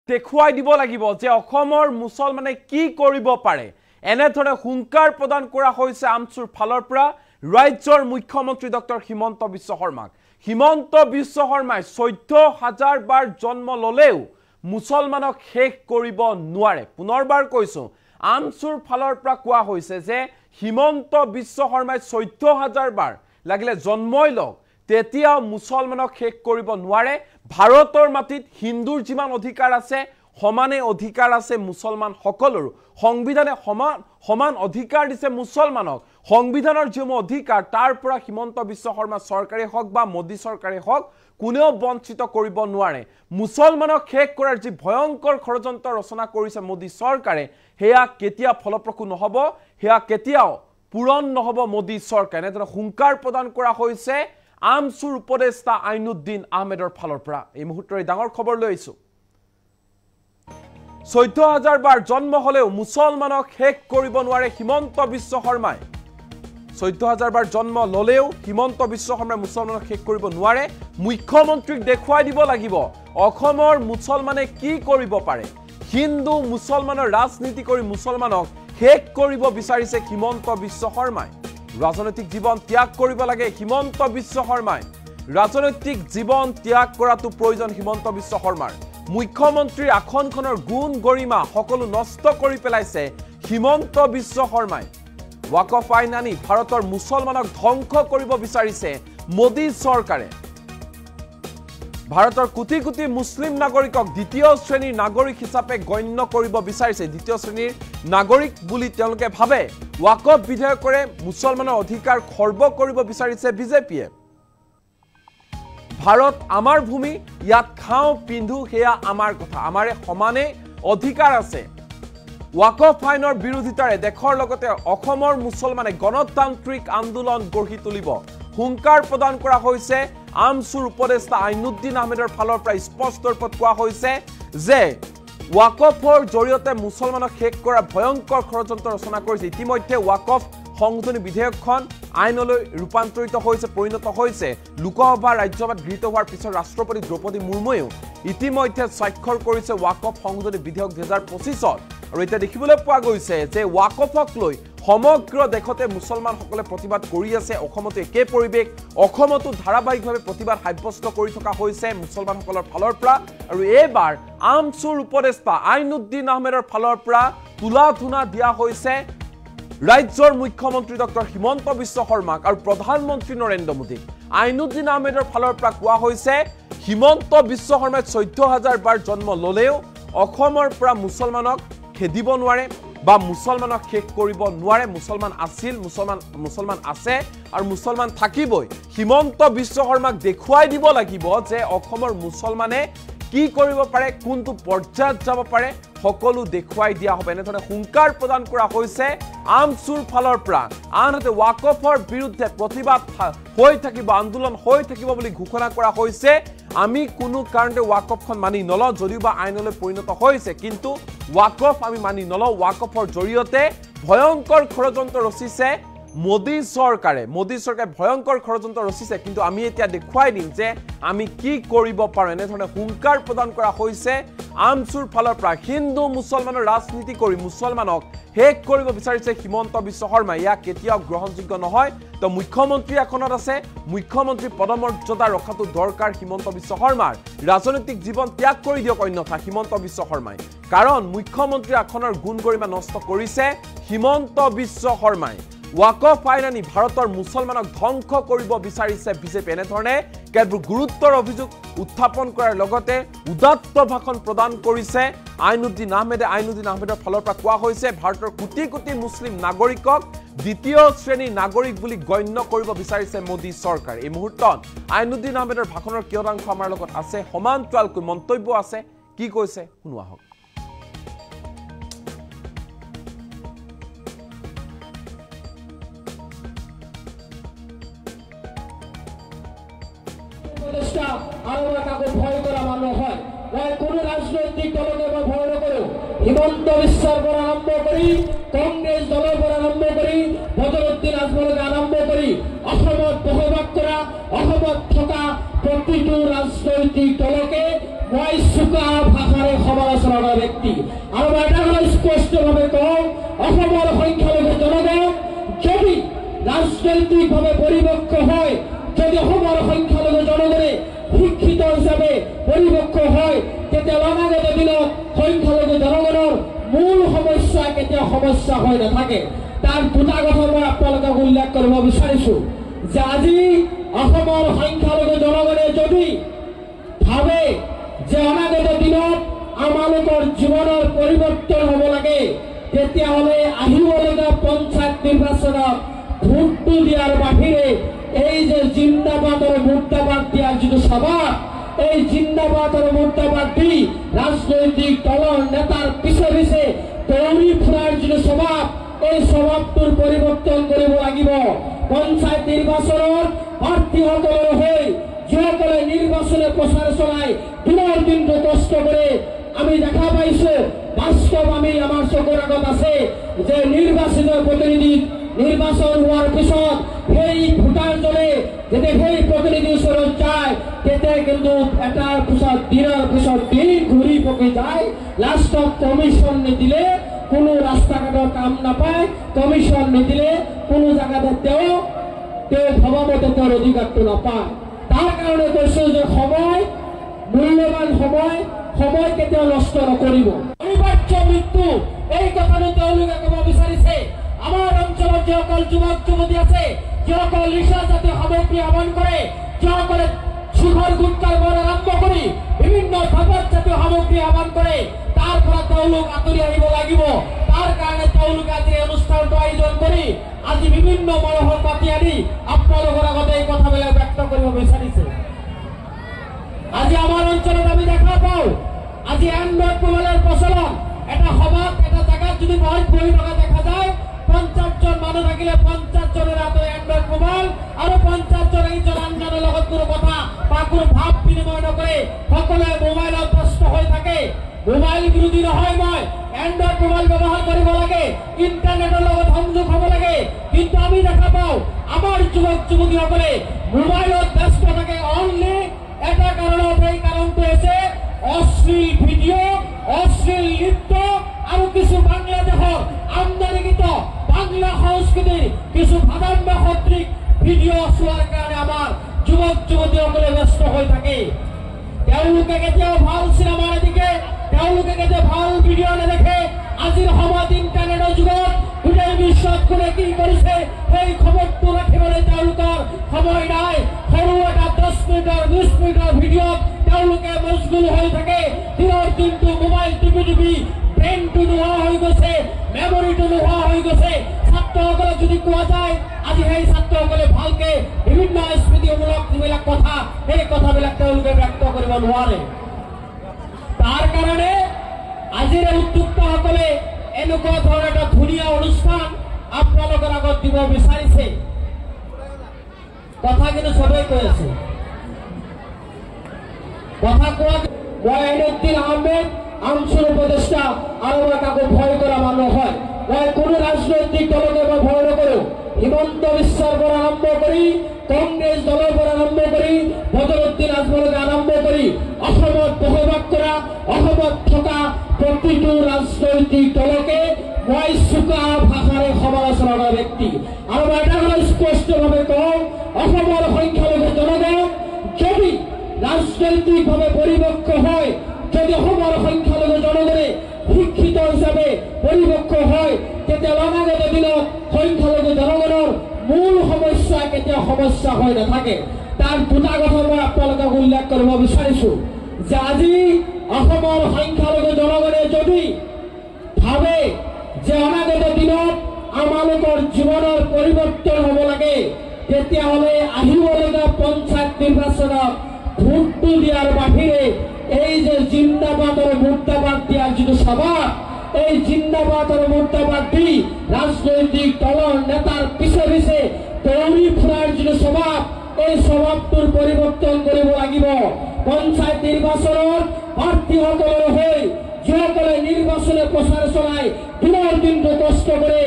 দেখুৱাই দিব লাগিব যে অসমৰ মুছলমানে কি কৰিব পাৰে এনেধৰণে হুংকাৰ প্ৰদান কৰা হৈছে আমচুৰ ফালৰ পৰা ৰাজ্যৰ মুখ্যমন্ত্ৰী ডক্টৰ হিমন্ত বিশ্ব শৰ্মাক হিমন্ত বিশ্ব শৰ্মাই ১৪,০০০ বাৰ জন্ম ললেও মুছলমানক শেষ কৰিব নোৱাৰে পুনৰবাৰ কৈছো আমচুৰ ফালৰ পৰা কোৱা হৈছে যে হিমন্ত বিশ্ব শৰ্মাই ১৪,০০০ বাৰ লাগিলে জন্মই লওক তেতিয়া মুছলমানক শেষ কৰিব নোৱাৰে ভাৰতৰ মাটিত হিন্দুৰ যিমান অধিকাৰ আছে সমানে অধিকাৰ আছে মুছলমান সকলৰ সংবিধানে সমান অধিকাৰ দিছে মুছলমানক সংবিধানৰ যে অধিকাৰ তাৰ পৰা হিমন্ত বিশ্ব শৰ্মা চৰকাৰে হক বা মোদী চৰকাৰে হক কোনেও বঞ্চিত কৰিব নোৱাৰে মুছলমানক শেষ কৰাৰ যি ভয়ংকৰ ষড়যন্ত্ৰ ৰচনা কৰিছে মোদী চৰকাৰে হেয়া কেতিয়া ফলপ্ৰসূ নহব হেয়া কেতিয়াও পূৰণ নহব মোদী চৰকাৰে এনে হুংকাৰ প্ৰদান কৰা হৈছে আমচুৰ উপদেষ্টা আইনুদ্দিন আহমেদৰ ফালৰ পৰা এই মুহূৰ্তৰে ডাঙৰ খবৰ লৈ আইছো ১৪,০০০ বাৰ জন্ম হলেও মুছলমানক শেষ কৰিব নোৱাৰে হিমন্ত বিশ্ব শৰ্মাই ১৪,০০০ বাৰ জন্ম ললেও হিমন্ত বিশ্ব শৰ্মাই মুছলমানক শেষ কৰিব নোৱাৰে মুখ্যমন্ত্ৰীক দেখুৱাই দিব লাগিব অসমৰ মুছলমানে কি কৰিব পাৰে হিন্দু মুছলমানৰ ৰাজনীতি কৰি মুছলমানক শেষ কৰিব বিচাৰিছে হিমন্ত বিশ্ব শৰ্মাই ৰাজনৈতিক জীৱন ত্যাগ কৰিব লাগে হিমন্ত বিশ্ব শৰ্মাই ৰাজনৈতিক জীৱন ত্যাগ কৰাটো প্ৰয়োজন হিমন্ত বিশ্ব শৰ্মাৰ মুখ্যমন্ত্ৰীৰ আসনখনৰ গুণ গৰিমা সকলো নষ্ট কৰি পেলাইছে হিমন্ত বিশ্ব শৰ্মাই ওয়াকফ আইন আনি ভাৰতৰ মুছলমানক ধ্বংস কৰিব বিচাৰিছে মোদী চৰকাৰে ভাৰতৰ কোটি কোটি মুছলিম নাগৰিকক দ্বিতীয় শ্ৰেণীৰ নাগৰিক হিচাপে গণ্য কৰিব বিচাৰিছে দ্বিতীয় শ্ৰেণীৰ নাগৰিক বুলি তেওঁলোকে ভাবে ওয়াকফ বিধেয়কৰে মুছলমানৰ অধিকাৰ খৰ্ব কৰিব বিচাৰিছে বিজেপিয়ে ভাৰত আমাৰ ভূমি ইয়াত খাও পিন্ধু হেয়া আমাৰ কথা আমাৰে সমানে অধিকাৰ আছে ওয়াকফ আইনৰ বিৰোধিতাৰে দেশৰ লগতে অসমৰ মুছলমানে গণতান্ত্ৰিক আন্দোলন গঢ়ি তুলিব হুংকাৰ প্ৰদান কৰা হৈছে আমচুৰ উপদেষ্টা আইনুদ্দিন আহমেদৰ ফালৰ পৰা স্পষ্ট ৰূপত কোৱা হৈছে যে ওয়াকফৰ জৰিয়তে মুছলমানক শেষ কৰা ভয়ংকৰ ষড়যন্ত্ৰ ৰচনা কৰিছে ইতিমধ্যে ওয়াকফ সংশোধনী বিধেয়কখন আইনলৈ ৰূপান্তৰিত হৈছে পৰিণত হৈছে লোকসভা ৰাজ্যসভাত গৃহীত হোৱাৰ পিছত ৰাষ্ট্ৰপতি দ্ৰৌপদী মুৰ্মুৱেও ইতিমধ্যে স্বাক্ষৰ কৰিছে ওয়াকফ সংশোধনী বিধেয়ক ২০২৫ত আৰু এতিয়া দেখিবলৈ পোৱা গৈছে যে ওয়াকফক লৈ সমগ্ৰ দেশতে মুছলমানসকলে প্ৰতিবাদ কৰি আছে অসমতো একে পৰিৱেশ অসমতো ধাৰাবাহিকভাৱে প্ৰতিবাদ সাব্যস্ত কৰি থকা হৈছে মুছলমানসকলৰ ফালৰ পৰা আৰু এইবাৰ আমচুৰ উপদেষ্টা আইনুদ্দিন আহমেদৰ ফালৰ পৰা তুলা ধুনা দিয়া হৈছে ৰাজ্যৰ মুখ্যমন্ত্ৰী ডক্টৰ হিমন্ত বিশ্ব শৰ্মাক আৰু প্ৰধানমন্ত্ৰী নৰেন্দ্ৰ মোদী আইনুদ্দিন আহমেদৰ ফালৰ পৰা কোৱা হৈছে হিমন্ত বিশ্ব শৰ্মাই ১৪,০০০ বাৰ জন্ম ললেও অসমৰ পৰা মুছলমানক খেদিব নোৱাৰে বা মুছলমানক শেষ কৰিব নোৱাৰে মুছলমান আছিল মুছলমান আছে আৰু মুছলমান থাকিবই হিমন্ত বিশ্ব শৰ্মাক দেখুৱাই দিব লাগিব যে অসমৰ মুছলমানে কি কৰিব পাৰে কোনটো পৰ্যায়ত যাব পাৰে সকলো দেখুৱাই দিয়া হবে এনেধৰণে হুংকাৰ প্ৰদান কৰা হৈছে আমচুৰ ফালৰ পৰা আনহাতে ওয়াকফৰ বিৰুদ্ধে প্ৰতিবাদ হৈ থাকিব আন্দোলন হৈ থাকিব বুলি ঘোষণা কৰা হৈছে আমি কোনো কাৰণতে ওয়াকফখন মানি নলওঁ যদিও বা আইনলৈ পৰিণত হৈছে কিন্তু ওয়াকফ আমি মানি নলওঁ ওয়াকফৰ জৰিয়তে ভয়ংকৰ ষড়যন্ত্ৰ ৰচিছে মোদী চৰকাৰে ভয়ংকৰ ষড়যন্ত্ৰ ৰচিছে কিন্তু আমি এতিয়া দেখুৱাই দিম যে আমি কি কৰিব পাৰো এনেধৰণে হুংকাৰ প্ৰদান কৰা হৈছে আমচুৰ ফালৰ পৰা হিন্দু মুছলমানৰ ৰাজনীতি কৰি মুছলমানক শেষ কৰিব বিচাৰিছে হিমন্ত বিশ্ব শৰ্মা ইয়াক কেতিয়াও গ্ৰহণযোগ্য নহয় তো মুখ্যমন্ত্ৰী এখনত আছে মুখ্যমন্ত্ৰী পদমৰ্যাদা ৰখাটো দৰকাৰ হিমন্ত বিশ্ব শৰ্মাৰ ৰাজনৈতিক জীৱন ত্যাগ কৰি দিয়ক অন্যথা হিমন্ত বিশ্ব শৰ্মাই কাৰণ মুখ্যমন্ত্ৰী এখনৰ গুণ গৰিমা নষ্ট কৰিছে হিমন্ত বিশ্ব শৰ্মাই ওয়াকফ আইন আনি ভাৰতৰ মুছলমানক ধ্বংস কৰিব বিচাৰিছে বিজেপি এনেধৰণে কেতবোৰ গুৰুত্বৰ অভিযোগ উত্থাপন কৰাৰ লগতে উদাত্ত ভাষণ প্ৰদান কৰিছে আইনুদ্দিন আহমেদৰ ফালৰ পৰা কোৱা হৈছে ভাৰতৰ কোটি কোটি মুছলিম নাগৰিকক দ্বিতীয় শ্ৰেণীৰ নাগৰিক বুলি গণ্য কৰিব বিচাৰিছে মোদী চৰকাৰ এই মুহূৰ্তত আইনুদ্দিন আহমেদৰ ভাষণৰ কিয়দাংশ আমাৰ লগত আছে সমান্তৰালকৈ মন্তব্য আছে কি কৈছে শুনোৱা হওক হিমন্ত বিশ্বৰ পৰা আৰম্ভ কৰি কংগ্ৰেছ দলৰ পৰা আৰম্ভ কৰি বদৰুদ্দিন আজমলকে আৰম্ভ কৰি অসমত বসবাস কৰা অসমত থকা প্ৰতিটো ৰাজনৈতিক দলকে মই চোকা ভাষাৰে সমালোচনা কৰা ব্যক্তি আৰু মই এটা কথা স্পষ্টভাৱে কওঁ অসমৰ সংখ্যালঘু জনগণ যদি ৰাজনৈতিকভাৱে পৰিপক্ক হয় যদি অসমৰ সংখ্যালঘু জনগণে শিক্ষিত হিচাপে পৰিপক্ক হয় তেতিয়া অনাগত দিনত সংখ্যালঘু জনগণৰ মূল সমস্যা কেতিয়াও সমস্যা হৈ নাথাকে তাৰ দুটা কথা মই আপোনালোকক উল্লেখ কৰিব বিচাৰিছো যে আজি অসমৰ সংখ্যালঘু জনগণে যদি ভাবে যে অনাগত দিনত আমালোকৰ জীৱনৰ পৰিৱৰ্তন হ'ব লাগে তেতিয়াহ'লে আহিবলগীয়া পঞ্চায়ত নিৰ্বাচনত ভোটটো দিয়াৰ বাহিৰে এই যে জিন্দাবাদ আৰু মুৰ্দাবাদ দিয়াৰ যিটো স্বভাৱ এই জিন্দাবাদ আৰু মুৰ্দাবাদ দি ৰাজনৈতিক দলৰ নেতাৰ পিছে পিছে দৌৰি ফুৰাৰ যিটো স্বভাৱ এই স্বভাৱটোৰ পৰিৱৰ্তন কৰিব লাগিব পঞ্চায়ত নিৰ্বাচনত প্ৰাৰ্থীসকলৰ হৈ যিসকলে নিৰ্বাচনী প্ৰচাৰ চলাই দিনৰ দিনটো কষ্ট কৰে আমি দেখা পাইছো বাস্তৱ আমি আমাৰ চকুৰ আগত আছে যে নিৰ্বাচিত প্ৰতিনিধি নিৰ্বাচন হোৱাৰ পিছত সেই ভোটাৰজনে যেতিয়া সেই প্ৰতিনিধিৰ ওচৰত যায় তেতিয়া কিন্তু এটাৰ পিছত দিন ঘূৰি পকি যায় লাষ্টত কমিশ্যন নিদিলে কোনো ৰাস্তা ঘাটৰ কাম নাপায় কমিশ্যন নিদিলে কোনো জায়গাতে তেওঁ ভবামতে তেওঁৰ অধিকাৰটো নাপায় তাৰ কাৰণে কৈছো যে সময় মূল্যৱান সময় কেতিয়াও নষ্ট নকৰিব অনিবাৰ্য মৃত্যু এই কথাটো তেওঁলোকে ক'ব বিচাৰিছে আমাৰ অঞ্চলত যিসকল যুৱক যুৱতী আছে যিসকল নিচা জাতীয় সামগ্ৰী সেৱন কৰে যিসকলে শিখৰ গুটকাৰ পৰা আৰম্ভ কৰি বিভিন্ন ভাগত জাতীয় সামগ্ৰী সেৱন কৰে তাৰ পৰা তেওঁলোক আঁতৰি আহিব লাগিব তাৰ কাৰণে তেওঁলোকে আজি এই অনুষ্ঠানটো আয়োজন কৰি আজি বিভিন্ন মানুহক মাতি আনি আপোনালোকৰ আগতে এই কথাবিলাক ব্যক্ত কৰিব বিচাৰিছে আজি আমাৰ অঞ্চলত আমি দেখা পাওঁ আজি এণ্ড্ৰইড মোবাইলৰ প্ৰচলন এটা সভাত এটা জায়গাত যদি বহি থকা দেখা যায় 50 জন মানুহ থাকিলে 50 জনের হাতে এন্ড্রয়েড মোবাইল আর 50 জন একজন আনজনের লগত কোনো কথা বা কোনো ভাব বিনিময় নকৰে সকলে মোবাইলত ব্যস্ত হৈ থাকে মোবাইল বিৰোধী নহয় মই এন্ড্ৰয়েড মোবাইল ব্যৱহাৰ কৰিব লাগে ইন্টাৰনেটৰ লগত সংযোগ হ'ব লাগে কিন্তু আমি দেখা পাওঁ আমাৰ যুৱক যুৱতীসকলে মোবাইলত ব্যস্ত থাকে অনলি এটা কাৰণত এই কাৰণটো হৈছে অশ্লীল ভিডিঅ' অশ্লীল নৃত্য আৰু কিছু বাংলাদেশৰ আমদানিকৃত বাংলা সংস্কৃতিৰ কিছু ভাদাম্য সদৃশ ভিডিঅ' চোৱাৰ কাৰণে আমাৰ যুৱক যুৱতীসকলে ব্যস্ত হৈ থাকে তেওঁলোকে কেতিয়াও ভাল চিনেমা নেদেখে তেওঁলোকে কেতিয়াও ভাল ভিডিঅ' নেদেখে আজিৰ সময়ত ইণ্টাৰনেটৰ যুগত গোটেই বিশ্বত কোনে কি কৰিছে সেই খবৰটো ৰাখিবলৈ তেওঁলোকৰ সময় নাই সৰু এটা 10 মিনিটৰ 20 মিনিটৰ ভিডিঅ'ত তেওঁলোকে মশগুল হৈ থাকে দিনৰ দিনটো মোবাইল টিপি ব্ৰেইনটো নোহোৱা হৈ গৈছে মেমৰিটো নোহোৱা হৈ গৈছে ছাত্ৰসকলক যদি কোৱা যায় আজি সেই ছাত্ৰসকলে ভালকে বিভিন্ন স্মৃতিমূলক যিবিলাক কথা সেই কথাবিলাক তেওঁলোকে ব্যক্ত কৰিব নোৱাৰে তাৰ কাৰণে আজিৰ উদ্যোক্তাসকলে এনেকুৱা ধৰণৰ এটা ধুনীয়া অনুষ্ঠান আপোনালোকৰ আগত দিব বিচাৰিছে কথা কিন্তু সবেই কৈ আছে কথা কোৱা মই এনুদ্দিন আহমেদ আঞ্চলিক উপদেষ্টা আৰু মই কাকো ভয় কৰা মানুহ হয় মই কোনো ৰাজনৈতিক দলকে মই ভয় নকৰো হিমন্ত বিশ্বৰ পৰা আৰম্ভ কৰি কংগ্ৰেছ দলৰ পৰা আৰম্ভ কৰি বদৰুদ্দিন আজমলকে আৰম্ভ কৰি অসমত বসবাস কৰা অসমত থকা প্ৰতিটো ৰাজনৈতিক দলকে মই চোকা ভাষাৰে সমালোচনা কৰা ব্যক্তি আৰু মই এটা কথা স্পষ্টভাৱে কওঁ অসমৰ সংখ্যালঘু জনগণ যদি ৰাজনৈতিকভাৱে পৰিপক্ক হয় যদি অসমৰ সংখ্যালঘু জনগণে শিক্ষিত হিচাপে পৰিপক্ক হয় তেতিয়া অনাগত দিনত সংখ্যালঘু জনগণৰ মূল সমস্যা কেতিয়াও সমস্যা হৈ নাথাকে তাৰ দুটা কথা মই আপোনালোকক উল্লেখ কৰিব বিচাৰিছো যে আজি অসমৰ সংখ্যালঘু জনগণে যদি ভাবে যে অনাগত দিনত আমালোকৰ জীৱনৰ পৰিৱৰ্তন হ'ব লাগে তেতিয়াহ'লে আহিবলগীয়া পঞ্চায়ত নিৰ্বাচনত ভোটটো দিয়াৰ বাহিৰে এই যে জিন্দাবাদ আৰু মুৰ্দাবাদ দিয়াৰ যিটো স্বভাৱ এই জিন্দাবাদ আৰু মুৰ্দাবাদ দি ৰাজনৈতিক দলৰ নেতাৰ পিছে পিছে দৌৰি ফুৰাৰ যিটো স্বভাৱ এই স্বভাৱটোৰ পৰিৱৰ্তন কৰিব লাগিব পঞ্চায়ত নিৰ্বাচনত প্ৰাৰ্থীসকলৰ হৈ যিসকলে নিৰ্বাচনী প্ৰচাৰ চলাই দিনৰ দিনটো কষ্ট কৰে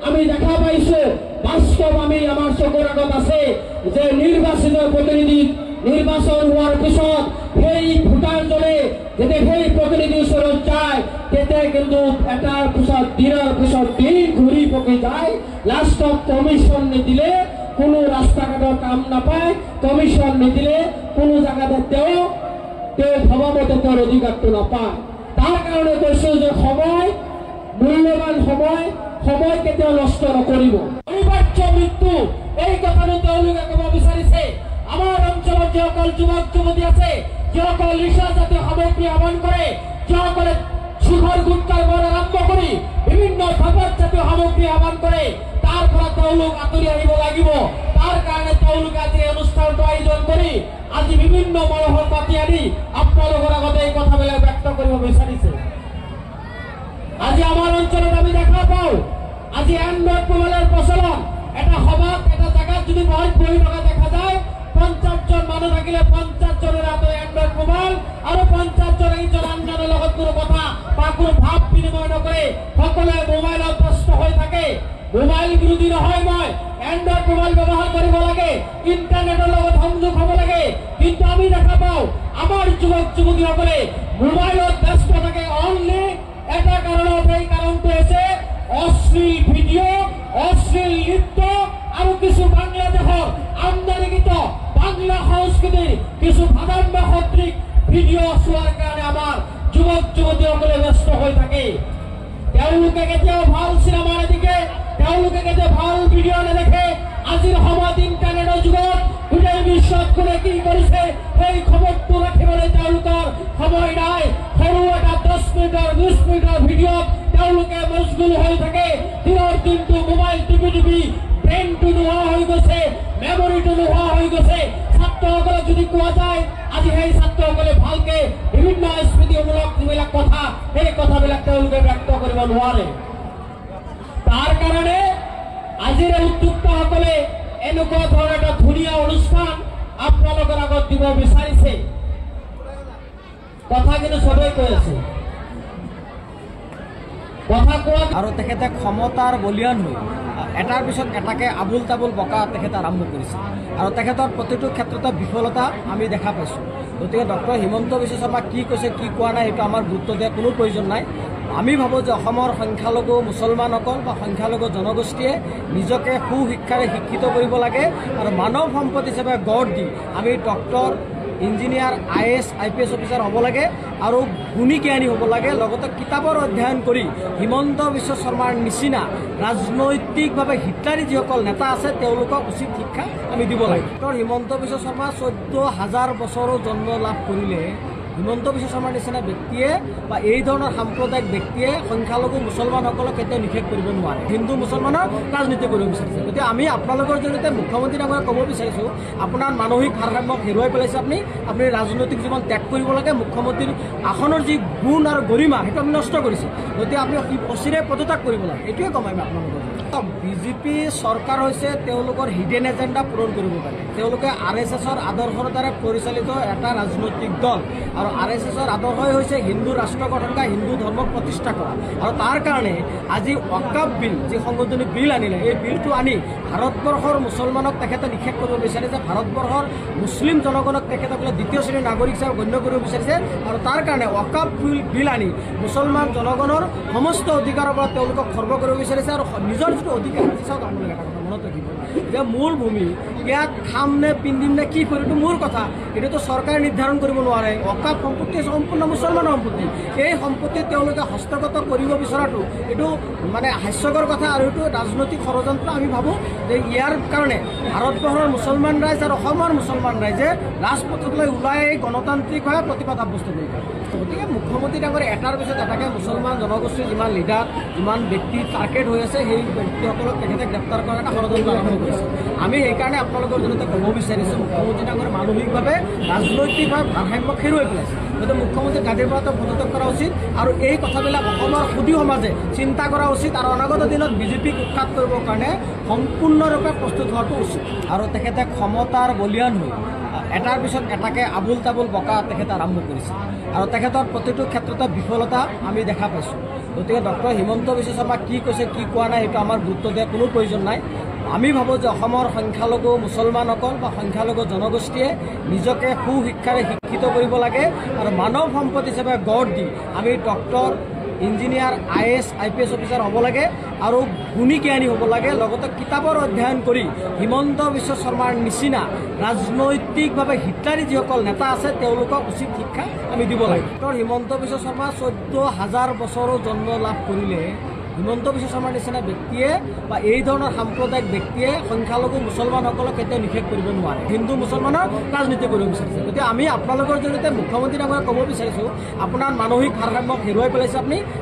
আমি দেখা পাইছো বাস্তৱ আমি আমাৰ চকুৰ আগত আছে যে নিৰ্বাচিত প্ৰতিনিধি নিৰ্বাচন হোৱাৰ পিছত সেই ভোটাৰজনে যেতিয়া সেই প্ৰতিনিধিৰ ওচৰত যায় কিন্তু এটাৰ পিছত দিনৰ পিছত দিন ঘূৰি পকি যায়। লাষ্টত কমিশ্যন নিদিলে কোনো ৰাস্তা ঘাটৰ কাম নাপায়, কমিশ্যন নিদিলে কোনো জায়গাতে তেওঁ ভবামতে তেওঁৰ অধিকাৰটো নাপায়। তাৰ কাৰণে কৈছো যে সময় মূল্যৱান, সময় কেতিয়াও নষ্ট নকৰিব। অনিবাৰ্য মৃত্যু এই কথাটো তেওঁলোকে ক'ব বিচাৰিছে। আমাৰ অঞ্চলত যিসকল যুৱক যুৱতী আছে, যিসকল নিচা জাতীয় সামগ্ৰী সেৱন কৰে, যিসকলে শিখৰ গুটকাৰ পৰা আৰম্ভ কৰি বিভিন্ন ধপাত জাতীয় সামগ্ৰী সেৱন কৰে, তাৰ পৰা তেওঁলোক আঁতৰি আহিব লাগিব। তাৰ কাৰণে তেওঁলোকে আজি এই অনুষ্ঠানটো আয়োজন কৰি আজি বিভিন্ন মানুহক মাতি আনি আপোনালোকৰ আগতে এই কথাবিলাক ব্যক্ত কৰিব বিচাৰিছে। আজি আমাৰ অঞ্চলত আমি দেখা পাওঁ, আজি এণ্ড্ৰইড মোবাইলৰ প্ৰচলন। এটা সভাত এটা জায়গাত যদি বহি থকা দেখা যায়, 50 জন মানুহ থাকিলে 50 জনের হাতে এন্ড্রয়েড মোবাইল, আর 50 জন একজন আনজনের লগত কোনো কথা বা কোনো ভাব বিনিময় নকৰে, সকলে মোবাইলত ব্যস্ত হৈ থাকে। মোবাইল বিৰোধী নহয় মই, এন্ড্ৰয়েড মোবাইল ব্যৱহাৰ কৰিব লাগে, ইন্টাৰনেটৰ লগত সংযোগ হ'ব লাগে। কিন্তু আমি দেখা পাওঁ আমাৰ যুৱক যুৱতীসকলে মোবাইলত ব্যস্ত থাকে অনলি এটা কাৰণত। এই কাৰণটো হৈছে অশ্লীল ভিডিঅ', অশ্লীল নৃত্য আৰু কিছু বাংলাদেশৰ আমদানিকৃত বাংলা সংস্কৃতিৰ কিছু ভাদাম্য সদৃশ ভিডিঅ' চোৱাৰ কাৰণে আমাৰ যুৱক যুৱতীসকলে ব্যস্ত হৈ থাকে। তেওঁলোকে কেতিয়াও ভাল চিনেমা নেদেখে, তেওঁলোকে কেতিয়াও ভাল ভিডিঅ' নেদেখে। আজিৰ সময়ত ইণ্টাৰনেটৰ যুগত গোটেই বিশ্বত কোনে কি কৰিছে সেই খবৰটো ৰাখিবলৈ তেওঁলোকৰ সময় নাই। সৰু এটা 10 মিনিটৰ 20 মিনিটৰ ভিডিঅ'ত তেওঁলোকে মশগুল হৈ থাকে। দিনৰ দিনটো মোবাইল টিপি ব্ৰেইনটো নোহোৱা হৈ গৈছে, মেমৰিটো নোহোৱা হৈ গৈছে। ছাত্ৰসকলক যদি কোৱা যায়, আজি সেই ছাত্ৰসকলে ভালকে বিভিন্ন স্মৃতিমূলক যিবিলাক কথা, সেই কথাবিলাক তেওঁলোকে ব্যক্ত কৰিব নোৱাৰে। তাৰ কাৰণে আজিৰ উদ্যোক্তাসকলে এনেকুৱা ধৰণৰ এটা ধুনীয়া অনুষ্ঠান আপোনালোকৰ আগত দিব বিচাৰিছে। কথা কিন্তু চবেই কৈ আছে, কথা কোৱা আৰু তেখেতে ক্ষমতাৰ বলিয়ান হৈ এটাৰ পিছত এটাকে আবুল তাবুল বকা তেখেতে আৰম্ভ কৰিছে আৰু তেখেতৰ প্ৰতিটো ক্ষেত্ৰতে বিফলতা আমি দেখা পাইছোঁ। গতিকে ডক্টৰ হিমন্ত বিশ্ব শৰ্মা কি কৈছে কি কোৱা নাই সেইটো আমাৰ গুৰুত্ব দিয়াৰ কোনো প্ৰয়োজন নাই। আমি ভাবোঁ যে অসমৰ সংখ্যালঘু মুছলমানসকল বা সংখ্যালঘু জনগোষ্ঠীয়ে নিজকে সুশিক্ষাৰে শিক্ষিত কৰিব লাগে আৰু মানৱ সম্পদ হিচাপে গঢ় দি আমি doctor, engineer, IAS IPS officer হ'ব লাগে আৰু গুণী জ্ঞানী হ'ব লাগে। লগতে কিতাপৰ অধ্যয়ন কৰি হিমন্ত বিশ্ব শৰ্মাৰ নিচিনা ৰাজনৈতিকভাৱে হিটলাৰী যিসকল নেতা আছে তেওঁলোকক উচিত শিক্ষা আমি দিব লাগে। ডক্টৰ হিমন্ত বিশ্ব শৰ্মা 14,000 বছৰো জন্ম লাভ কৰিলে হিমন্ত বিশ্ব শৰ্মাৰ নিচিনা ব্যক্তিয়ে বা এই ধৰণৰ সাম্প্ৰদায়িক ব্যক্তিয়ে সংখ্যালঘু মুছলমানসকলক কেতিয়াও নিষেধ কৰিব নোৱাৰে। হিন্দু মুছলমানৰ ৰাজনীতি কৰিব বিচাৰিছে। গতিকে আমি আপোনালোকৰ জৰিয়তে মুখ্যমন্ত্ৰী ডাঙৰীয়াক ক'ব বিচাৰিছোঁ, আপোনাৰ মানসিক ভাৰসাম্য হেৰুৱাই পেলাইছে। আপুনি ৰাজনৈতিক জীৱন ত্যাগ কৰিব লাগে। মুখ্যমন্ত্ৰীৰ আসনৰ যি গুণ আৰু গৰিমা সেইটো আমি নষ্ট কৰিছে। গতিকে আপুনি অচিৰে পদত্যাগ কৰিব লাগে, এইটোৱে ক'ম আমি আপোনালোকৰ। বিজেপি চৰকাৰ হৈছে তেওঁলোকৰ হিডেন এজেণ্ডা পূৰণ কৰিব পাৰে। তেওঁলোকে RSSৰ আদৰ্শৰ দ্বাৰা পৰিচালিত এটা ৰাজনৈতিক দল আৰু RSSৰ আদৰ্শই হৈছে হিন্দু ৰাষ্ট্ৰ গঠন কৰা, হিন্দু ধৰ্মক প্ৰতিষ্ঠা কৰা। আৰু তাৰ কাৰণে আজি ৱাকাফ বিল যি সংশোধনী বিল আনিলে, এই বিলটো আনি ভাৰতবৰ্ষৰ মুছলমানক তেখেতে নিষেধ কৰিব বিচাৰিছে, ভাৰতবৰ্ষৰ মুছলিম জনগণক তেখেতসকলে দ্বিতীয় শ্ৰেণীৰ নাগৰিক হিচাপে গণ্য কৰিব বিচাৰিছে। আৰু তাৰ কাৰণে ৱাকাফ বিল আনি মুছলমান জনগণৰ সমস্ত অধিকাৰৰ পৰা তেওঁলোকক খৰ্ব কৰিব বিচাৰিছে আৰু নিজৰ যিটো অধিকাৰ আছে চাওক আপোনালোকে এটা কথা মনত ৰাখিব যে মোৰ ভূমি ইয়াত খাম নে পিন্ধিম নে কি কৰিম এইটো মোৰ কথা, এইটোতো চৰকাৰে নিৰ্ধাৰণ কৰিব নোৱাৰে। ৱাকাফ সম্পত্তি সম্পূৰ্ণ মুছলমানৰ সম্পত্তি। এই সম্পত্তি তেওঁলোকে হস্তগত কৰিব বিচৰাটো এইটো মানে হাস্যকৰ কথা আৰু এইটো ৰাজনৈতিক ষড়যন্ত্ৰ। আমি ভাবোঁ যে ইয়াৰ কাৰণে ভাৰতবৰ্ষৰ মুছলমান ৰাইজ আৰু অসমৰ মুছলমান ৰাইজে ৰাজপথলৈ ওলাই গণতান্ত্ৰিকভাৱে প্ৰতিবাদ সাব্যস্ত কৰিব। গতিকে মুখ্যমন্ত্ৰী ডাঙৰীয়া এটাৰ পিছত এটাকে মুছলমান জনগোষ্ঠীৰ যিমান লিডাৰ, যিমান ব্যক্তি টাৰ্গেট হৈ আছে সেই ব্যক্তিসকলক তেখেতে গ্ৰেপ্তাৰ কৰাৰ এটা ষড়যন্ত্ৰ আৰম্ভ কৰিছে। আমি সেইকাৰণে আপোনালোকৰ জৰিয়তে ক'ব বিচাৰিছোঁ, মুখ্যমন্ত্ৰী ডাঙৰীয়া মানসিকভাৱে ৰাজনৈতিকভাৱে ভাৰসাম্য হেৰুৱাই পেলাইছে। গতিকে মুখ্যমন্ত্ৰী গাদীৰ পৰা পদত্যাগ কৰা উচিত আৰু এই কথাবিলাক অসমৰ সুদী সমাজে চিন্তা কৰা উচিত আৰু অনাগত দিনত বিজেপিক উৎখাত কৰিবৰ কাৰণে সম্পূৰ্ণৰূপে প্ৰস্তুত হোৱাটো উচিত। আৰু তেখেতে ক্ষমতাৰ বলিয়ান হৈ এটাৰ পিছত এটাকে আবুল তাবুল বকা তেখেতে আৰম্ভ কৰিছে আৰু তেখেতৰ প্ৰতিটো ক্ষেত্ৰতে বিফলতা আমি দেখা পাইছোঁ। গতিকে ডক্টৰ হিমন্ত বিশ্ব শৰ্মা কি কৈছে কি কোৱা নাই সেইটো আমাৰ গুৰুত্ব দিয়াৰ কোনো প্ৰয়োজন নাই। আমি ভাবোঁ যে অসমৰ সংখ্যালঘু মুছলমানসকল বা সংখ্যালঘু জনগোষ্ঠীয়ে নিজকে সুশিক্ষাৰে শিক্ষিত কৰিব লাগে আৰু মানৱ সম্পদ হিচাপে গঢ় দি আমি doctor, engineer IAS IPS officer হ'ব লাগে আৰু গুণী জ্ঞানী হ'ব লাগে লগতে কিতাপৰ অধ্যয়ন কৰি হিমন্ত বিশ্ব শৰ্মাৰ নিচিনা ৰাজনৈতিকভাৱে হিটলাৰী যিসকল নেতা আছে তেওঁলোকক উচিত শিক্ষা আমি দিব লাগে। হিমন্ত বিশ্ব শৰ্মা 14,000 বছৰো জন্ম লাভ কৰিলে হিমন্ত বিশ্ব শৰ্মাৰ নিচিনা ব্যক্তিয়ে বা এই ধৰণৰ সাম্প্ৰদায়িক ব্যক্তিয়ে সংখ্যালঘু মুছলমানসকলক কেতিয়াও নিষেধ কৰিব নোৱাৰে। হিন্দু মুছলমানৰ ৰাজনীতি কৰিব বিচাৰিছে। গতিকে আমি আপোনালোকৰ জৰিয়তে মুখ্যমন্ত্ৰী ডাঙৰীয়াক ক'ব বিচাৰিছোঁ, আপোনাৰ মানসিক ভাৰসাম্য হেৰুৱাই পেলাইছে।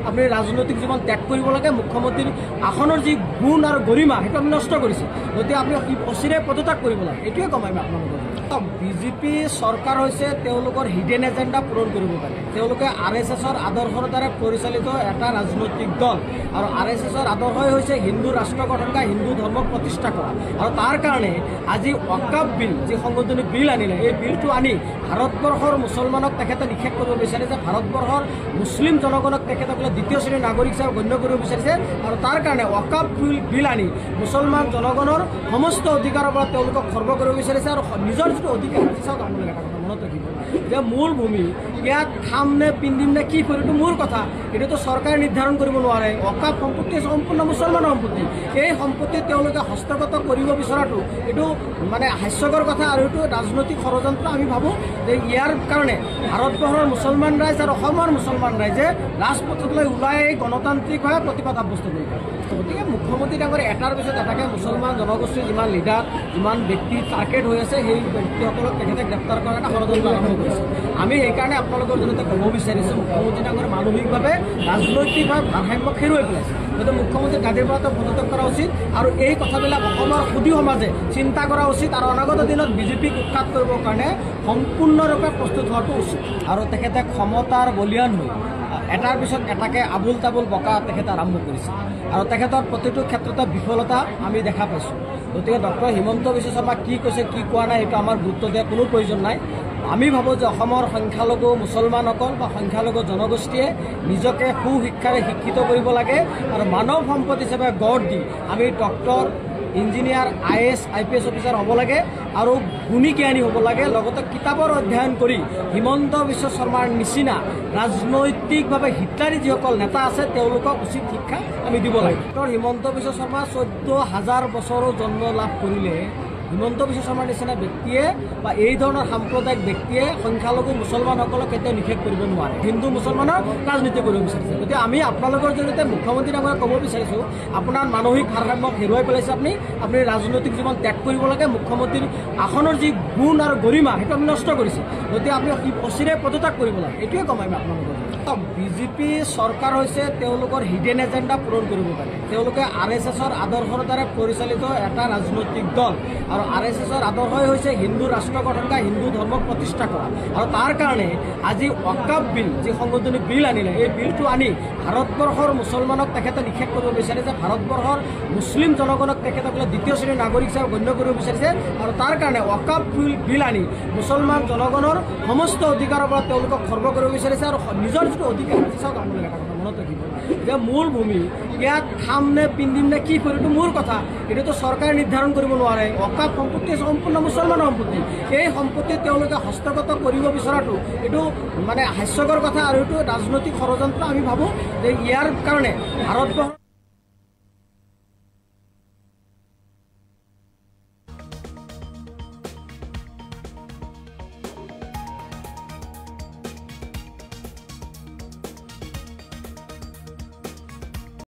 আপুনি ৰাজনৈতিক জীৱন ত্যাগ কৰিব লাগে। মুখ্যমন্ত্ৰীৰ আসনৰ যি গুণ আৰু গৰিমা সেইটো আপুনি নষ্ট কৰিছে। গতিকে আপুনি অচিৰে পদত্যাগ কৰিব লাগে। এইটোৱে কম আমি আপোনালোকৰ বিজেপি চৰকাৰ হৈছে তেওঁলোকৰ হিডেন এজেণ্ডা পূৰণ কৰিব পাৰে। তেওঁলোকে RSSৰ আদৰ্শৰ দ্বাৰা পৰিচালিত এটা ৰাজনৈতিক দল আৰু RSSৰ আদৰ্শই হৈছে হিন্দু ৰাষ্ট্ৰ গঠন কৰা, হিন্দু ধৰ্মক প্ৰতিষ্ঠা কৰা। আৰু তাৰ কাৰণে আজি ৱাকাফ বিল যি সংশোধনী বিল আনিলে, এই বিলটো আনি ভাৰতবৰ্ষৰ মুছলমানক তেখেতে নিষেধ কৰিব বিচাৰিছে। ভাৰতবৰ্ষৰ মুছলিম জনগণক তেখেতসকলে দ্বিতীয় শ্ৰেণীৰ নাগৰিক হিচাপে গণ্য কৰিব বিচাৰিছে। আৰু তাৰ কাৰণে ৱাকাফ বিল আনি মুছলমান জনগণৰ সমস্ত অধিকাৰৰ পৰা তেওঁলোকক খৰ্ব কৰিব বিচাৰিছে। আৰু নিজৰ যিটো অধিকাৰ চাওক, আপোনালোকে এটা কথা মনত ৰাখিব যে মূল ভূমি ইয়াত খাম নে পিন্ধিম নে কি কৰিম এইটো মোৰ কথা, এইটোতো চৰকাৰে নিৰ্ধাৰণ কৰিব নোৱাৰে। ৱাকাফ সম্পত্তি সম্পূৰ্ণ মুছলমানৰ সম্পত্তি। এই সম্পত্তি তেওঁলোকে হস্তগত কৰিব বিচৰাটো এইটো মানে হাস্যকৰ কথা আৰু এইটো ৰাজনৈতিক ষড়যন্ত্ৰ। আমি ভাবোঁ যে ইয়াৰ কাৰণে ভাৰতবৰ্ষৰ মুছলমান ৰাইজ আৰু অসমৰ মুছলমান ৰাইজে ৰাজপথলৈ ওলাই গণতান্ত্ৰিকভাৱে প্ৰতিবাদ সাব্যস্ত কৰিব। গতিকে মুখ্যমন্ত্ৰী ডাঙৰীয়া এটাৰ পিছত এটাকে মুছলমান জনগোষ্ঠীৰ যিমান লিডাৰ যিমান ব্যক্তি টাৰ্গেট হৈ আছে সেই ব্যক্তিসকলক তেখেতে গ্ৰেপ্তাৰ কৰাৰ এটা ষড়যন্ত্ৰ আৰম্ভ কৰিছে। আমি সেইকাৰণে আপোনালোকৰ জৰিয়তে ক'ব বিচাৰিছোঁ, মুখ্যমন্ত্ৰী ডাঙৰীয়া মানসিকভাৱে ৰাজনৈতিকভাৱে ভাৰসাম্য হেৰুৱাই পেলাইছে। গতিকে মুখ্যমন্ত্ৰী গাদীৰ পৰা পদত্যাগ কৰা উচিত আৰু এই কথাবিলাক অসমৰ সুদী সমাজে চিন্তা কৰা উচিত আৰু অনাগত দিনত বিজেপিক উৎখাত কৰিবৰ কাৰণে সম্পূৰ্ণৰূপে প্ৰস্তুত হোৱাটো উচিত। আৰু তেখেতে ক্ষমতাৰ বলিয়ান হৈ এটাৰ পিছত এটাকে আবুল তাবুল বকা তেখেতে আৰম্ভ কৰিছে আৰু তেখেতৰ প্ৰতিটো ক্ষেত্ৰতে বিফলতা আমি দেখা পাইছোঁ। গতিকে ডক্টৰ হিমন্ত বিশ্ব শৰ্মা কি কৈছে কি কোৱা নাই সেইটো আমাৰ গুৰুত্ব দিয়াৰ কোনো প্ৰয়োজন নাই। আমি ভাবোঁ যে অসমৰ সংখ্যালঘু মুছলমানসকল বা সংখ্যালঘু জনগোষ্ঠীয়ে নিজকে সুশিক্ষাৰে শিক্ষিত কৰিব লাগে আৰু মানৱ সম্পদ হিচাপে গঢ় দি আমি doctor engineer IAS IPS officer হ'ব লাগে আৰু গুণী জ্ঞানী হ'ব লাগে। লগতে কিতাপৰ অধ্যয়ন কৰি হিমন্ত বিশ্ব শৰ্মাৰ নিচিনা ৰাজনৈতিকভাৱে হিটলাৰী যিসকল নেতা আছে তেওঁলোকক উচিত শিক্ষা আমি দিব লাগে। হিমন্ত বিশ্ব শৰ্মা 14,000 বছৰো জন্ম লাভ কৰিলে হিমন্ত বিশ্ব শৰ্মাৰ নিচিনা ব্যক্তিয়ে বা এই ধৰণৰ সাম্প্ৰদায়িক ব্যক্তিয়ে সংখ্যালঘু মুছলমানসকলক কেতিয়াও নিষেধ কৰিব নোৱাৰে। হিন্দু মুছলমানৰ ৰাজনীতি কৰিব বিচাৰিছে। গতিকে আমি আপোনালোকৰ জৰিয়তে মুখ্যমন্ত্ৰী ডাঙৰীয়াক ক'ব বিচাৰিছোঁ, আপোনাৰ মানসিক ভাৰসাম্য হেৰুৱাই পেলাইছে। আপুনি ৰাজনৈতিক জীৱন ত্যাগ কৰিব লাগে। মুখ্যমন্ত্ৰীৰ আসনৰ যি গুণ আৰু গৰিমা সেইটো আপুনি নষ্ট কৰিছে। গতিকে আপুনি অচিৰে পদত্যাগ কৰিব লাগে। এইটোৱে কম আমি আপোনালোকৰ বিজেপি চৰকাৰ হৈছে তেওঁলোকৰ হিডেন এজেণ্ডা পূৰণ কৰিব পাৰে। তেওঁলোকে RSSৰ আদৰ্শৰ দ্বাৰা পৰিচালিত এটা ৰাজনৈতিক দল আৰু RSSৰ আদৰ্শই হৈছে হিন্দু ৰাষ্ট্ৰ গঠন কৰা, হিন্দু ধৰ্মক প্ৰতিষ্ঠা কৰা। আৰু তাৰ কাৰণে আজি ৱাকাফ বিল যি সংশোধনী বিল আনিলে, এই বিলটো আনি ভাৰতবৰ্ষৰ মুছলমানক তেখেতে নিষেধ কৰিব বিচাৰিছে। ভাৰতবৰ্ষৰ মুছলিম জনগণক তেখেতসকলে দ্বিতীয় শ্ৰেণীৰ নাগৰিক হিচাপে গণ্য কৰিব বিচাৰিছে। আৰু তাৰ কাৰণে ৱাকাফ বিল আনি মুছলমান জনগণৰ সমস্ত অধিকাৰৰ পৰা তেওঁলোকক খৰ্ব কৰিব বিচাৰিছে আৰু নিজৰ যিটো অধিকাৰ চাওক, আপোনালোকে এটা কথা মনত ৰাখিব যে মূল ভূমি ইয়াত খাম নে পিন্ধিম নে কি কৰিম এইটো মোৰ কথা, এইটোতো চৰকাৰে নিৰ্ধাৰণ কৰিব নোৱাৰে। ৱাকাফ সম্পত্তি সম্পূৰ্ণ মুছলমানৰ সম্পত্তি। এই সম্পত্তি তেওঁলোকে হস্তগত কৰিব বিচৰাটো এইটো মানে হাস্যকৰ কথা আৰু এইটো ৰাজনৈতিক ষড়যন্ত্ৰ। আমি ভাবোঁ যে ইয়াৰ কাৰণে ভাৰতবৰ্ষ